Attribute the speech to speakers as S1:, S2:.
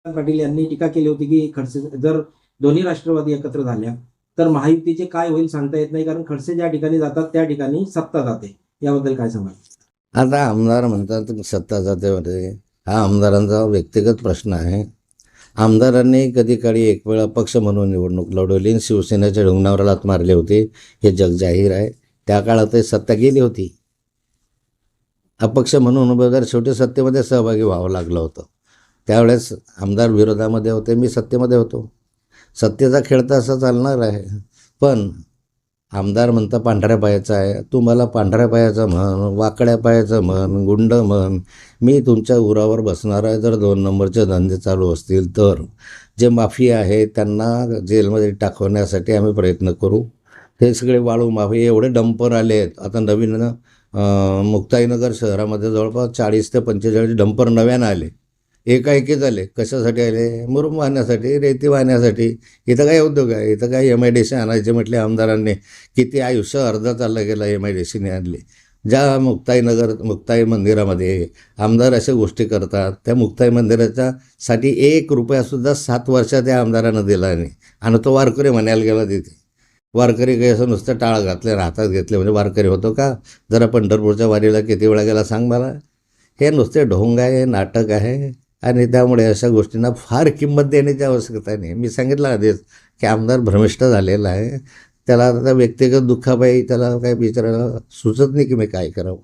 S1: पाटील यांनी टीका केली होती की खडसे जर दोन्ही राष्ट्रवादी एकत्र झाल्या तर महायुतीचे काय होईल सांगता येत नाही, कारण खडसे ज्या ठिकाणी जातात त्या ठिकाणी सत्ता जाते. याबद्दल काय सांगाल?
S2: आता आमदार म्हणतात की सत्ता जातेमध्ये, हा आमदारांचा व्यक्तिगत प्रश्न आहे. आमदारांनी कधी काळी एक वेळ अपक्ष म्हणून निवडणूक लढवली आणि शिवसेनेच्या ढुंगणावर लाथ मारली होती, हे जग जाहीर आहे. त्या काळातही सत्ता गेली होती. अपक्ष म्हणून उमेदवार शेवटी सत्तेमध्ये सहभागी व्हावं लागलं होतं. त्यावेळेस आमदार विरोधामध्ये होते, मी सत्तेमध्ये होतो. सत्तेचा खेळ तर असा चालणार आहे. पण आमदार म्हणता पांढऱ्या पायाचा आहे, तू मला पांढऱ्या पायाचा म्हण, वाकड्या पायाचं म्हण, गुंड म्हण, मी तुमच्या उरावर बसणार आहे जर 2 नंबरचे धंदे चालू असतील तर. जे माफिया आहे त्यांना जेलमध्ये टाकवण्यासाठी आम्ही प्रयत्न करू. हे सगळे वाळू माफिया, एवढे डंपर आले आहेत आता नवीन. मुक्ताईनगर शहरामध्ये जवळपास 40 ते 45 डंपर नव्यानं आले, एकाएकी झाले. कशासाठी आले? मुरुम वाहण्यासाठी, रेती वाहण्यासाठी. इथं काय उद्योग आहे? इथं काय MIDC आणायचे म्हटले आमदारांनी, किती आयुष्य अर्धा चाललं गेलं MIDCने आणले. ज्या मुक्ताई मंदिरामध्ये आमदार अशा गोष्टी करतात, त्या मुक्ताई मंदिराच्या साठी 1 रुपयासुद्धा 7 वर्षात त्या आमदारानं दिला नाही. आणि तो वारकरी म्हणायला गेला तिथे. वारकरी काही असं नुसतं टाळ घातले, हातात घेतले म्हणजे वारकरी होतो का? जरा पंढरपूरच्या वारीला किती वेळा गेला सांग मला. हे नुसते ढोंग आहे, नाटक आहे. आणि त्यामुळे अशा गोष्टींना फार किंमत देण्याची आवश्यकता नाही. मी सांगितलं आधीच की आमदार भ्रमिष्ट झालेला आहे. त्याला आता व्यक्तिगत दुःखापायी त्याला काही विचारायला सुचत नाही की मी काय करावं.